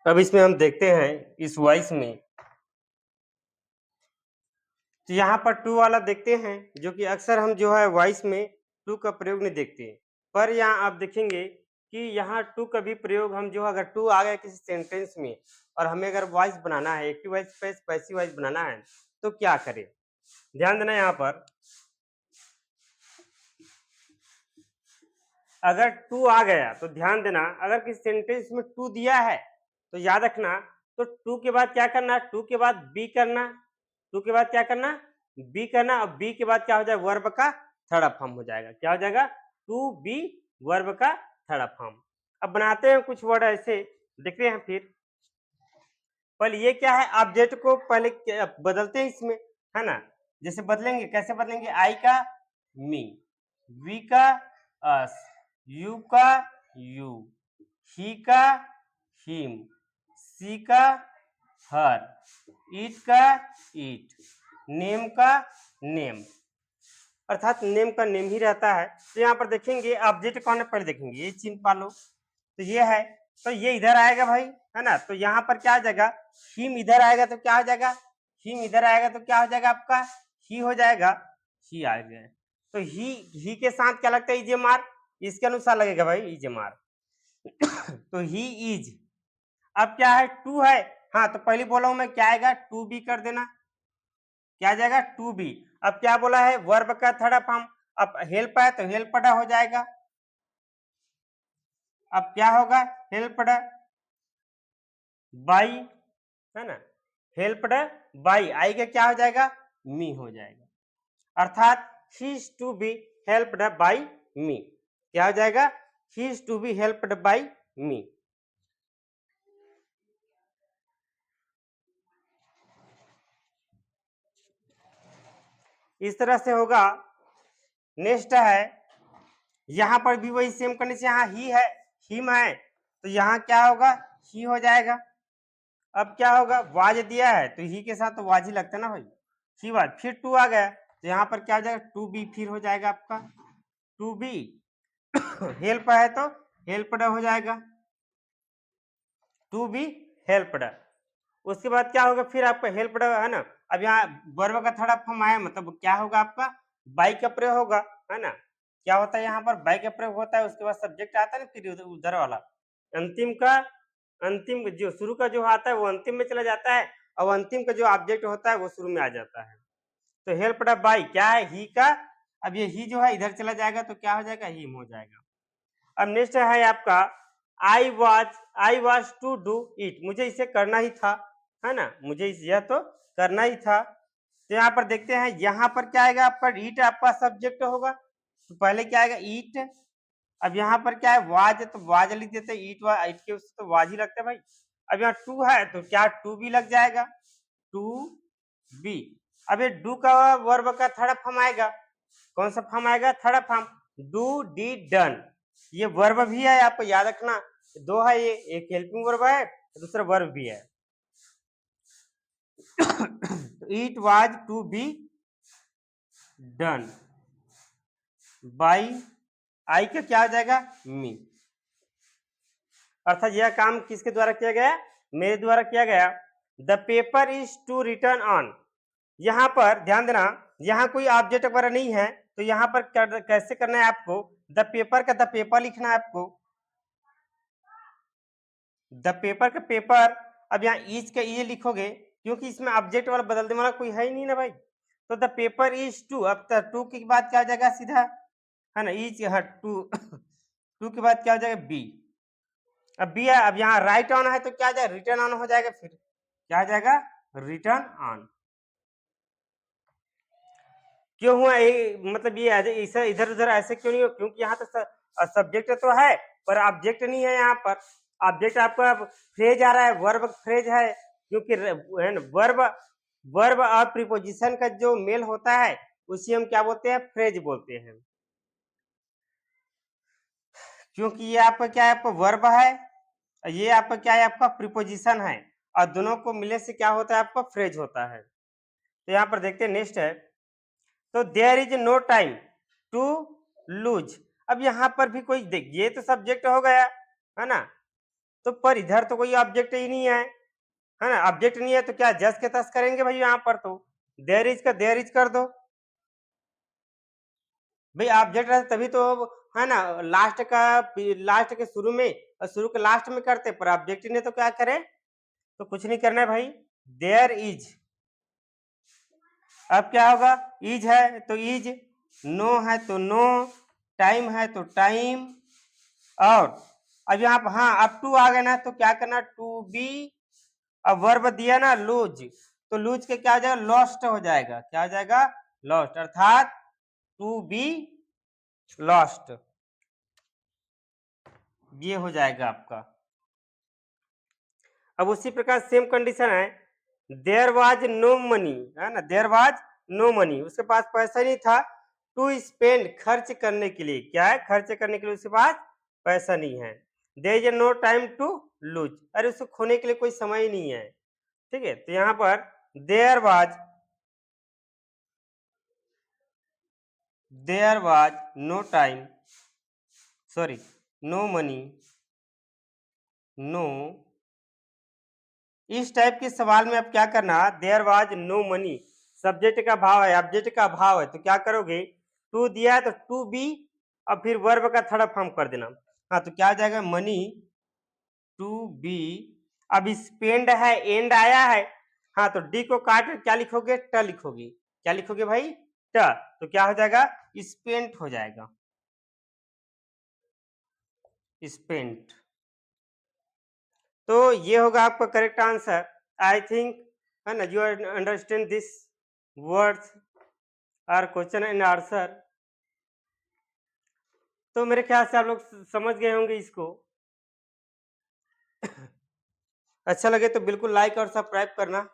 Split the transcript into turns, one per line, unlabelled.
अब इसमें हम देखते हैं इस वॉइस में, तो यहाँ पर टू वाला देखते हैं, जो कि अक्सर हम जो है वॉइस में टू का प्रयोग नहीं देखते। पर यहाँ आप देखेंगे कि यहाँ टू का भी प्रयोग हम जो अगर टू आ गया किसी सेंटेंस में और हमें अगर वॉइस बनाना है, active voice space passive voice बनाना है, तो क्या करें? ध्यान देना यहाँ पर, अगर टू आ गया तो ध्यान देना, अगर किसी सेंटेंस में टू दिया है तो याद रखना, तो टू के बाद क्या करना? टू के बाद बी करना, टू के बाद क्या करना? बी करना, और बी के बाद क्या हो जाएगा? वर्ब का थर्ड फॉर्म हो जाएगा। क्या हो जाएगा? टू बी वर्ब का थर्ड फॉर्म। अब बनाते हैं कुछ वर्ड ऐसे, देखते हैं फिर। पहले ये क्या है? ऑब्जेक्ट को पहले बदलते हैं इसमें, है ना? जैसे बदलेंगे, कैसे बदलेंगे? आई का मी, वी का अस, यू का यू, ही का हिम, सी का हर, ईट का ईट, नेम का नेम, अर्थात नेम का नेम ही रहता है। तो यहाँ पर देखेंगे ऑब्जेक्ट कौन है, पहले देखेंगे, ये चिन्ह पालो, तो ये है, तो ये इधर आएगा भाई, है ना? तो यहाँ पर क्या आ जाएगा? हिम इधर आएगा तो क्या हो जाएगा? हिम इधर आएगा तो क्या हो जाएगा आपका? ही हो जाएगा, ही आ गया। तो ही के साथ क्या लगता है? इजे मार, इसके अनुसार लगेगा भाई इजे मार। तो ही इज, अब क्या है? टू है, हाँ, तो पहले बोला हूं मैं, क्या आएगा? टू बी कर देना, क्या आ जाएगा? Two b. अब क्या बोला है? वर्ब का थर्ड फॉर्म, अब हेल्प है तो हेल्पड हो जाएगा। अब क्या होगा? हेल्पड बाई, है ना? हेल्पड बाई, आई का क्या हो जाएगा? मी हो जाएगा, अर्थात he is to be helped by me. क्या हो जाएगा? He is to be helped by me. इस तरह से होगा। नेक्स्ट है, यहां पर भी वही सेम कंडीशन, यहाँ ही है, हिम है, तो यहाँ क्या होगा? ही हो जाएगा। अब क्या होगा? वाज दिया है तो ही के साथ तो वाज ही लगता है ना भाई, ही वाज। फिर टू आ गया तो यहाँ पर क्या हो जाएगा? टू बी फिर हो जाएगा आपका, टू बी। हेल्प है तो हेल्पड हो जाएगा, टू बी हेल्पड। उसके बाद क्या होगा? फिर आपका हेल्पड, है ना? अब यहाँ वर्ब का थर्ड फॉर्म आया, मतलब क्या होगा आपका? बाई का प्रयोग होगा, है ना? क्या होता है यहाँ पर? बाई का प्रयोग होता है, उसके बाद सब्जेक्ट आता है ना, फिर उधर वाला अंतिम का, अंतिम जो शुरू का जो आता है वो अंतिम में चला जाता है, और अंतिम का जो ऑब्जेक्ट होता है वो शुरू में आ जाता है। तो हेल्पड बाई क्या है? ही का, अब ये ही जो है इधर चला जाएगा तो क्या हो जाएगा? हिम हो जाएगा। अब नेक्स्ट है आपका, I was to do it, मुझे इसे करना ही था, है ना? मुझे यह तो करना ही था। तो यहाँ पर देखते हैं, यहाँ पर क्या आएगा आपका? ईट आपका सब्जेक्ट होगा, तो पहले क्या आएगा? ईट। अब यहाँ पर क्या है? वाज, तो वाज लिख देते, ईट वा ईट के उससे तो वाज ही लगता है भाई। अब यहाँ टू है तो क्या टू बी लग जाएगा, टू बी। अब ये डू का वर्ब का थर्ड फॉर्म आएगा, कौन सा फॉर्म आएगा? Third form, do D done. ये वर्ब भी है, आपको याद रखना, दो है ये, एक हेल्पिंग वर्ब है, दूसरा वर्ब भी है। It was to be done by, I का क्या हो जाएगा? मी। अर्थात यह काम किसके द्वारा किया गया? मेरे द्वारा किया गया। The paper is to return on, यहाँ पर ध्यान देना, यहाँ कोई ऑब्जेक्ट वगैरह नहीं है, तो यहाँ पर कैसे करना है आपको? द पेपर का द पेपर लिखना है आपको, द पेपर का पेपर। अब यहाँ इज का ये लिखोगे, क्योंकि इसमें ऑब्जेक्ट वाला बदलने वाला कोई है ही नहीं ना भाई। तो द पेपर इज टू, अब टू के बाद क्या हो जाएगा? सीधा, है ना? इज, हाँ, टू। टू के बाद क्या हो जाएगा? बी। अब बी है, अब यहाँ राइट ऑन है तो क्या हो जाएगा? रिटर्न ऑन हो जाएगा, फिर क्या हो जाएगा? Return on. क्यों हुआ ये? मतलब ये ऐसा इधर उधर ऐसे क्यों नहीं हो? क्योंकि यहाँ तो सब्जेक्ट तो है पर ऑब्जेक्ट नहीं है। यहाँ पर ऑब्जेक्ट आपका फ्रेज आ रहा है, वर्ब फ्रेज है, क्योंकि वर्ब, वर्ब और प्रीपोजिशन का जो मेल होता है उसी हम क्या बोलते हैं? फ्रेज बोलते हैं। क्योंकि ये आपका क्या है? आपका वर्ब है, ये आपका क्या है? आपका प्रीपोजिशन है, और दोनों को मिलने से क्या होता है? आपका फ्रेज होता है। तो यहाँ पर देखते हैं, नेक्स्ट है, तो there is no time to lose. अब यहाँ पर भी कोई देख, ये तो सब्जेक्ट हो गया, है ना? तो पर इधर तो कोई ऑब्जेक्ट ही नहीं है ना? ऑब्जेक्ट नहीं है तो क्या जस के तस करेंगे भाई यहाँ पर तो। देयर इज का देयर इज कर दो। भाई ऑब्जेक्ट रहता तभी तो है ना, लास्ट के शुरू में और शुरू के लास्ट में करते, पर ऑब्जेक्ट ने तो क्या करे, तो कुछ नहीं करना है भाई। देयर इज, अब क्या होगा, इज है तो इज, नो है तो नो, टाइम है तो टाइम, और अब यहाँ पर हाँ अब टू आ गया ना तो क्या करना, टू बी, अब वर्ब दिया ना लूज, तो लूज के क्या हो जाएगा, लॉस्ट हो जाएगा, क्या हो जाएगा, लॉस्ट, अर्थात टू बी लॉस्ट, ये हो जाएगा आपका। अब उसी प्रकार सेम कंडीशन है, देयर वाज नो मनी, है ना, देयर वाज नो मनी, उसके पास पैसा नहीं था, टू स्पेंड, खर्च करने के लिए, क्या है, खर्च करने के लिए उसके पास पैसा नहीं है, there is no time to lose, अरे उसको खोने के लिए कोई समय ही नहीं है, ठीक है। तो यहाँ पर there was no time, sorry, no money, no, इस टाइप के सवाल में अब क्या करना, there was no money, subject का भाव है, ऑब्जेक्ट का भाव है, तो क्या करोगे, टू दिया है तो टू बी, अब फिर वर्ब का थर्ड फॉर्म कर देना, हाँ तो क्या हो जाएगा, मनी टू बी, अब स्पेंड है, एंड आया है, हाँ तो डी को काट कर क्या लिखोगे, ट लिखोगे, क्या लिखोगे भाई, ट, तो क्या हो जाएगा, स्पेंट हो जाएगा, स्पेंट। तो ये होगा आपका करेक्ट आंसर, आई थिंक, है ना, यू अंडरस्टैंड दिस वर्ड्स और क्वेश्चन एंड आंसर। तो मेरे ख्याल से आप लोग समझ गए होंगे इसको। अच्छा लगे तो बिल्कुल लाइक और सब्सक्राइब करना।